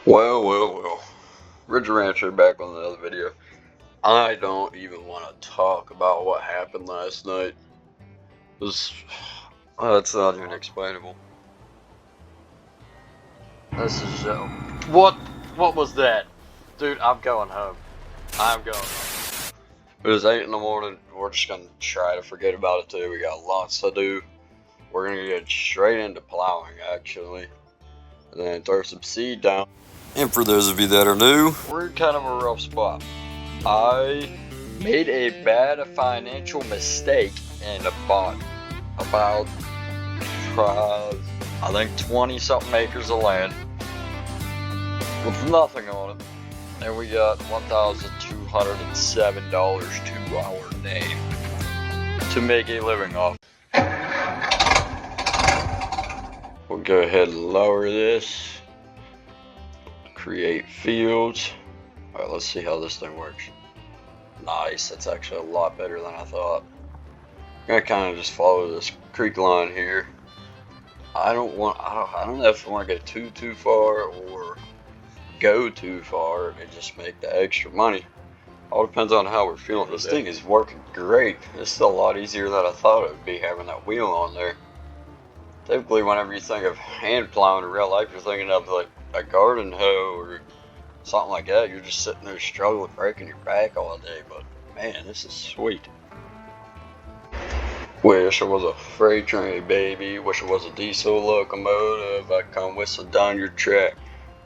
Well. Rigid-Ranch are back on another video. I don't even want to talk about what happened last night. It's not even explainable. This is what was that? Dude, I'm going home. I'm going home. It was 8 in the morning. We're just gonna try to forget about it today. We got lots to do. We're gonna get straight into plowing actually. And then throw some seed down. And for those of you that are new, we're in kind of a rough spot. I made a bad financial mistake and bought about, I think 20 something acres of land with nothing on it. And we got $1,207 to our name to make a living off. We'll go ahead and lower this. Create fields. Alright, let's see how this thing works. Nice, that's actually a lot better than I thought. I'm gonna kind of just follow this creek line here. I don't know if I want to go too far or go too far and just make the extra money. All depends on how we're feeling. This thing is working great. This is a lot easier than I thought it would be having that wheel on there. Typically, whenever you think of hand plowing in real life, you're thinking of like a garden hoe or something like that. You're just sitting there struggling, breaking your back all day. But man, this is sweet. Wish it was a freight train, baby. Wish it was a diesel locomotive. I come whistling down your track,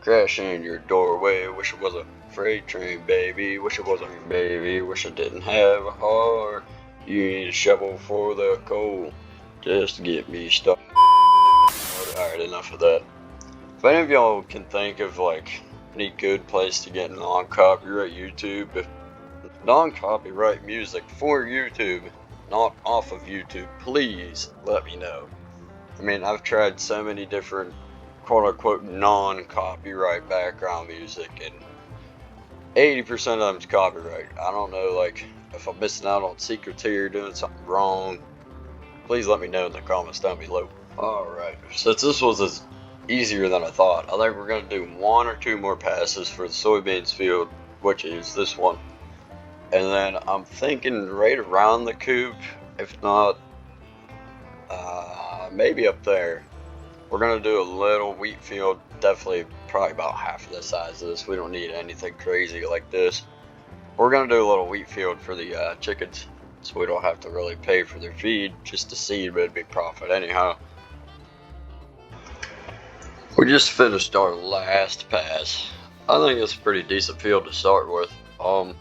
crashing in your doorway. Wish it was a freight train, baby. Wish it wasn't, baby. Wish I didn't have a heart. You need a shovel for the coal, just to get me started. Alright, enough of that. If any of y'all can think of like any good place to get non-copyright YouTube, non-copyright music for YouTube, not off of YouTube, please let me know. I mean, I've tried so many different quote-unquote non-copyright background music, and 80% of them's copyright. I don't know, like, if I'm missing out on secrets here, doing something wrong, please let me know in the comments down below. Alright, since this was easier than I thought, I think we're going to do 1 or 2 more passes for the soybeans field, which is this one. And then I'm thinking right around the coop, if not, maybe up there. We're going to do a little wheat field, definitely probably about half of the size of this. We don't need anything crazy like this. We're going to do a little wheat field for the chickens, so we don't have to really pay for their feed, just the seed, but it'd be profit anyhow. We just finished our last pass. I think it's a pretty decent field to start with. Only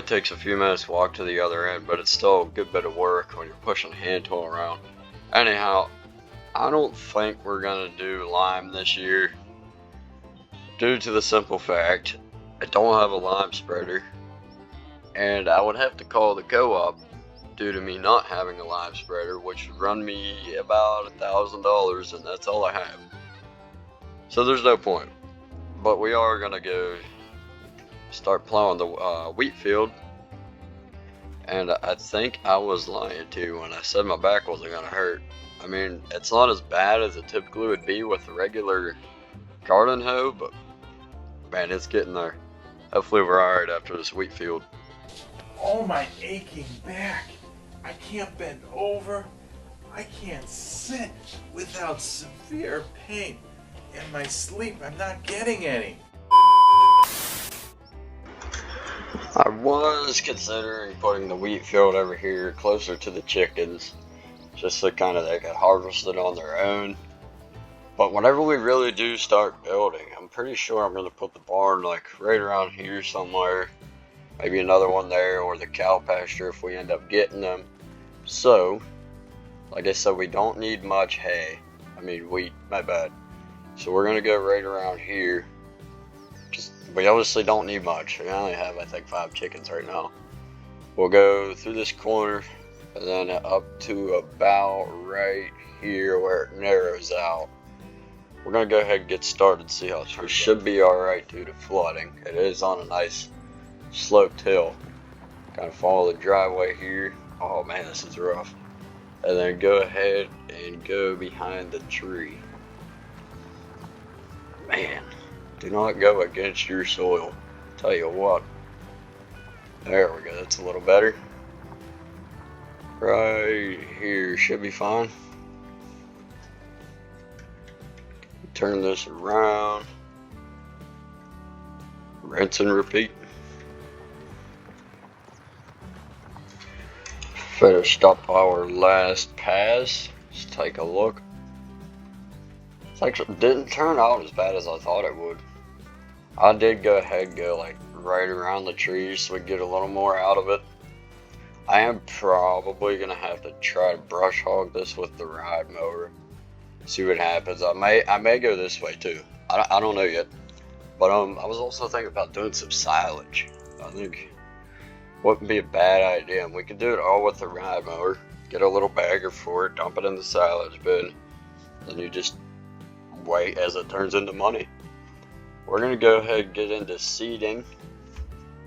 takes a few minutes to walk to the other end, but it's still a good bit of work when you're pushing a hand tool around. Anyhow, I don't think we're gonna do lime this year, due to the simple fact I don't have a lime spreader, and I would have to call the co-op due to me not having a lime spreader, which would run me about $1,000, and that's all I have. So there's no point. But we are gonna go start plowing the wheat field, and I think I was lying to you when I said my back wasn't gonna hurt. I mean, it's not as bad as it typically would be with a regular garden hoe, but man, it's getting there. Hopefully we're alright after this wheat field. Oh, my aching back. I can't bend over. I can't sit without severe pain. In my sleep, I'm not getting any. I was considering putting the wheat field over here closer to the chickens, just so kind of they could harvest it on their own. But whenever we really do start building, I'm pretty sure I'm going to put the barn like right around here somewhere. Maybe another one there, or the cow pasture if we end up getting them. So, like I said, we don't need much hay. I mean wheat, my bad. So we're going to go right around here. We obviously don't need much. We only have, I think, 5 chickens right now. We'll go through this corner and then up to about right here where it narrows out. We're going to go ahead and get started, see how it should be alright due to flooding. It is on a nice sloped hill. Kind of follow the driveway here. Oh man, this is rough. And then go ahead and go behind the tree. Man. Do not go against your soil. Tell you what. There we go, that's a little better. Right here should be fine. Turn this around. Rinse and repeat. Finished up our last pass. Let's take a look. It actually didn't turn out as bad as I thought it would. I did go ahead and go like right around the trees so we get a little more out of it. I am probably gonna have to try to brush hog this with the ride mower. See what happens. I may go this way too. I don't know yet. But I was also thinking about doing some silage. I think wouldn't be a bad idea. And we could do it all with the ride mower. Get a little bagger for it, dump it in the silage bin. Then you just wait as it turns into money. We're gonna go ahead and get into seeding.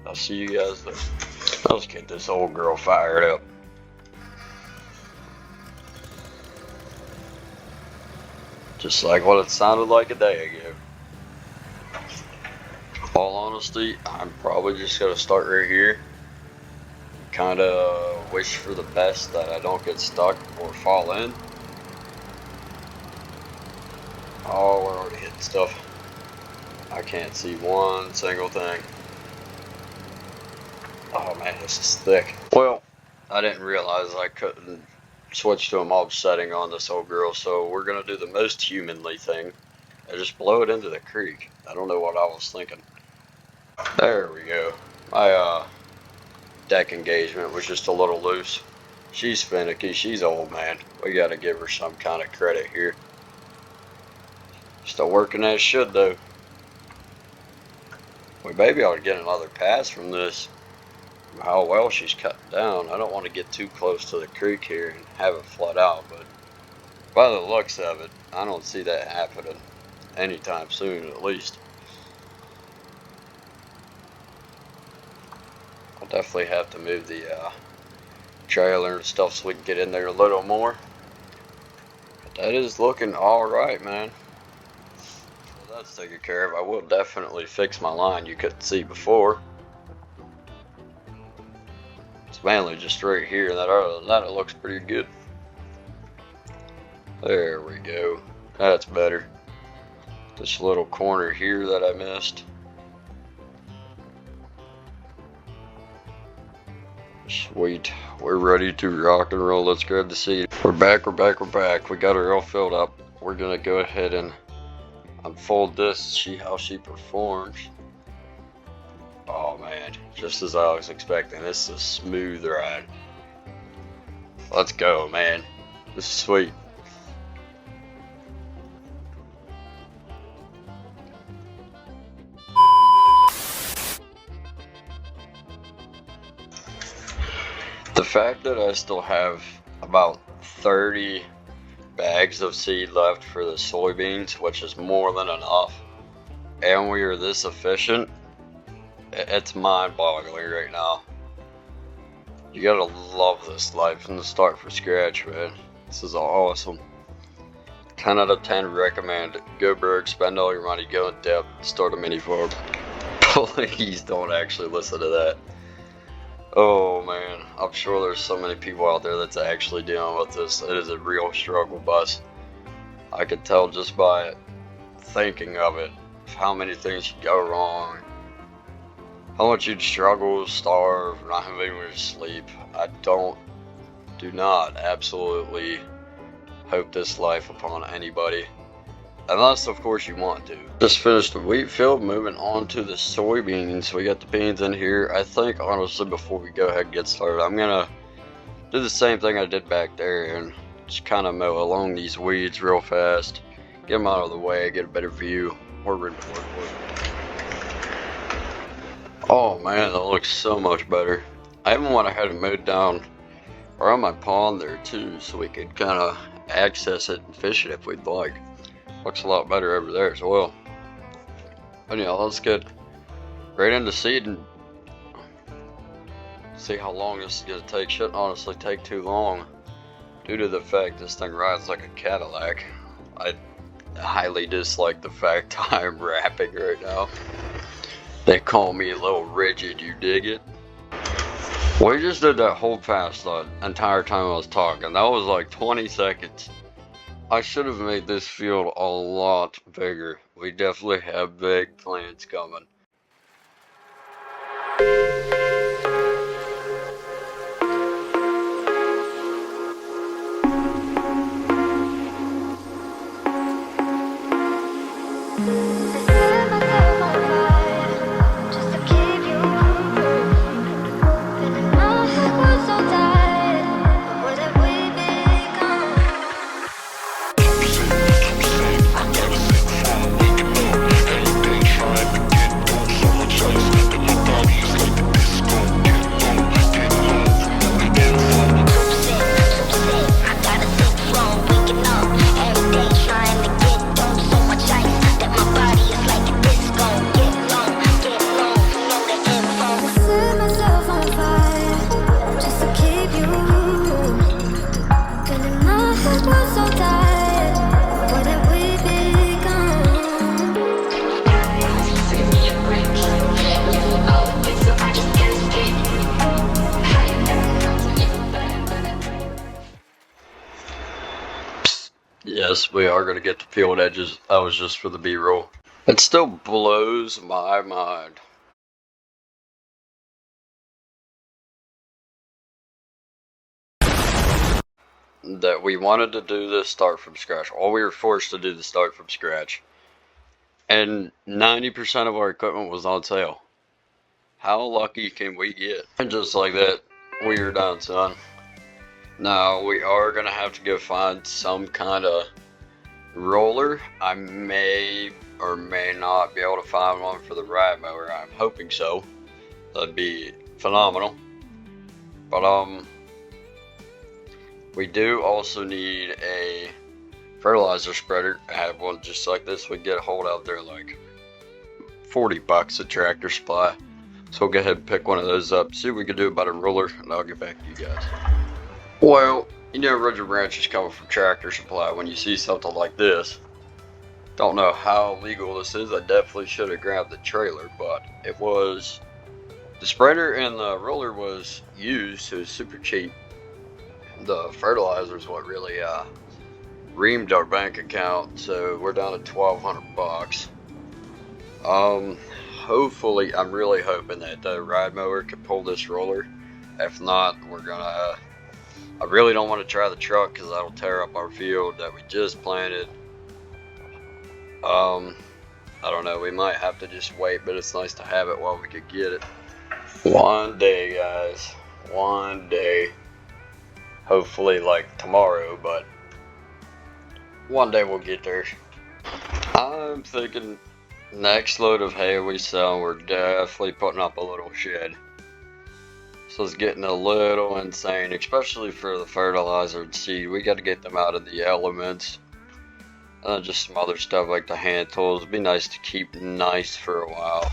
I'll see you guys there. Let's get this old girl fired up. Just like what it sounded like a day ago. All honesty, I'm probably just gonna start right here. Kinda wish for the best that I don't get stuck or fall in. Oh, we're already hitting stuff. I can't see one single thing. Oh man, this is thick. Well, I didn't realize I couldn't switch to a mob setting on this old girl, so we're gonna do the most humanly thing and just blow it into the creek. I don't know what I was thinking. There we go. My deck engagement was just a little loose. She's finicky, she's old, man. We gotta give her some kind of credit here. Still working as should though. We maybe ought to get another pass from this. How well she's cut down. I don't want to get too close to the creek here and have it flood out, but by the looks of it, I don't see that happening anytime soon at least. I'll definitely have to move the trailer and stuff so we can get in there a little more. But that is looking alright, man. So that's taken care of. I will definitely fix my line you couldn't see before. It's mainly just right here, and other than that it looks pretty good. There we go. That's better. This little corner here that I missed. Sweet. We're ready to rock and roll. Let's grab the seed. We're back. We got her all filled up. We're gonna go ahead and unfold this, see how she performs. Oh man, just as I was expecting. This is a smooth ride. Let's go, man. This is sweet. The fact that I still have about 30 bags of seed left for the soybeans, which is more than enough, and we are this efficient, it's mind-boggling right now. You gotta love this life from the start from scratch, man. This is awesome. 10 out of 10 recommend. Go broke, spend all your money, go in depth, start a mini farm. Please don't actually listen to that. Oh man, I'm sure there's so many people out there that's actually dealing with this. It is a real struggle bus. I could tell just by thinking of it, how many things could go wrong, how much you'd struggle, starve, not having anywhere to sleep. I do not absolutely hope this life upon anybody. Unless, of course, you want to. Just finished the wheat field, moving on to the soybeans. We got the beans in here. I think, honestly, before we go ahead and get started, I'm going to do the same thing I did back there and just kind of mow along these weeds real fast. Get them out of the way, get a better view. We're ready to work with it. Oh man, that looks so much better. I even went ahead and mowed down around my pond there too, so we could kind of access it and fish it if we'd like. Looks a lot better over there as well. Anyhow, let's get right into seeding. See how long this is gonna take. Shouldn't honestly take too long, due to the fact this thing rides like a Cadillac. highly dislike the fact I'm rapping right now. They call me a little rigid, you dig it? We just did that whole pass the entire time I was talking. That was like 20 seconds. I should have made this field a lot bigger. We definitely have big plans coming. Yes, we are going to get the field edges. That was just for the B-roll. It still blows my mind. That we wanted to do this start from scratch. All we were forced to do the start from scratch. And 90% of our equipment was on sale. How lucky can we get? And just like that, we are done, son. Now, we are going to have to go find some kind of roller. I may or may not be able to find one for the ride mower. I'm hoping so. That'd be phenomenal. But we do also need a fertilizer spreader. I have one just like this. We get a hold out there like $40 at Tractor Supply. So we'll go ahead and pick one of those up, see what we can do about a roller, and I'll get back to you guys. Well, you know Rigid-Ranch is coming from Tractor Supply. When you see something like this, don't know how legal this is. I definitely should have grabbed the trailer, but it was, the spreader and the roller was used, so it was super cheap. The fertilizer is what really reamed our bank account, so we're down to $1,200. Hopefully, I'm really hoping that the ride mower can pull this roller. If not, we're gonna, I really don't want to try the truck because that'll tear up our field that we just planted. I don't know, we might have to just wait, but it's nice to have it while we could get it. One day, guys, one day. Hopefully like tomorrow, but one day we'll get there. I'm thinking next load of hay we sell, we're definitely putting up a little shed. So it's getting a little insane, especially for the fertilizer and seed. We got to get them out of the elements. Just some other stuff like the hand tools. It'd be nice to keep nice for a while.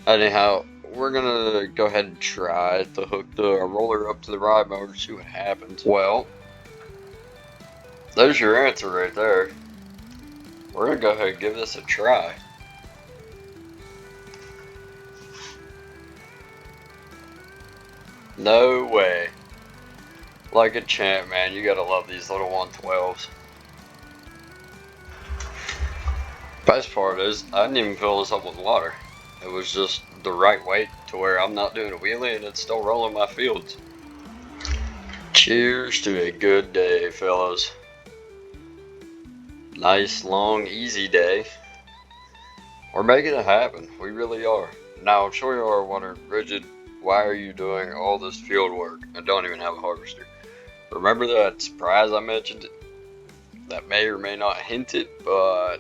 Anyhow, we're gonna go ahead and try to hook the roller up to the ride mower and see what happens. Well, there's your answer right there. We're gonna go ahead and give this a try. No way. Like a champ, man. You gotta love these little 112s. Best part is, I didn't even fill this up with water. It was just the right weight to where I'm not doing a wheelie and it's still rolling my fields. Cheers to a good day, fellas. Nice, long, easy day. We're making it happen. We really are. Now, I'm sure you are wondering, Rigid, why are you doing all this field work and don't even have a harvester? Remember that surprise I mentioned? That may or may not hint it, but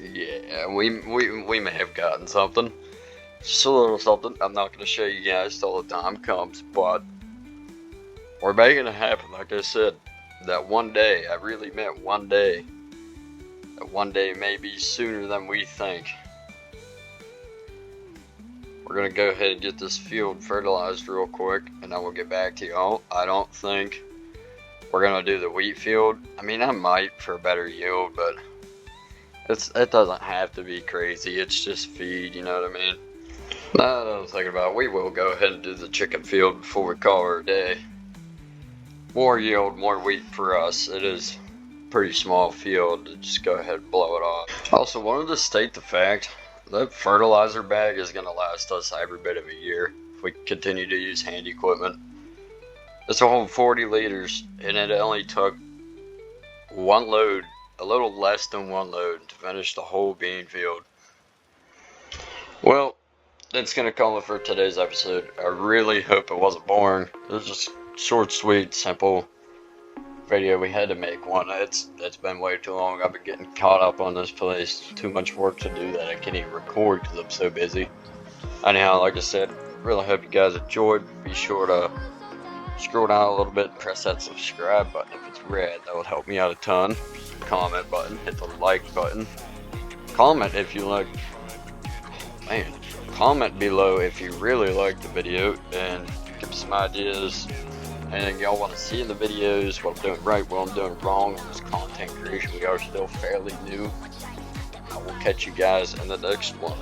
yeah, we may have gotten something. Just a little something. I'm not going to show you guys till the time comes, but we're making it happen. Like I said, that one day, I really meant one day. That one day may be sooner than we think. We're going to go ahead and get this field fertilized real quick, and then we'll get back to you. I don't think we're gonna do the wheat field. I mean, I might for a better yield, but it doesn't have to be crazy. It's just feed, you know what I mean? Now that I'm thinking about it, we will go ahead and do the chicken field before we call her a day. More yield, more wheat for us. It is a pretty small field to just go ahead and blow it off. Also wanted to state the fact that fertilizer bag is gonna last us every bit of a year if we continue to use hand equipment. It's a whole 40 liters, and it only took one load, a little less than one load, to finish the whole bean field. Well, that's gonna call it for today's episode. I really hope it wasn't boring. It was just short, sweet, simple video. We had to make one. It's been way too long. I've been getting caught up on this place. Too much work to do that I can't even record because I'm so busy. Anyhow, like I said, really hope you guys enjoyed. Be sure to scroll down a little bit, press that subscribe button if it's red. That would help me out a ton. Comment button, hit the like button. Comment if you like. Man, comment below if you really like the video and give me some ideas. Anything y'all want to see in the videos, what I'm doing right, what I'm doing wrong in this content creation. We are still fairly new. I will catch you guys in the next one.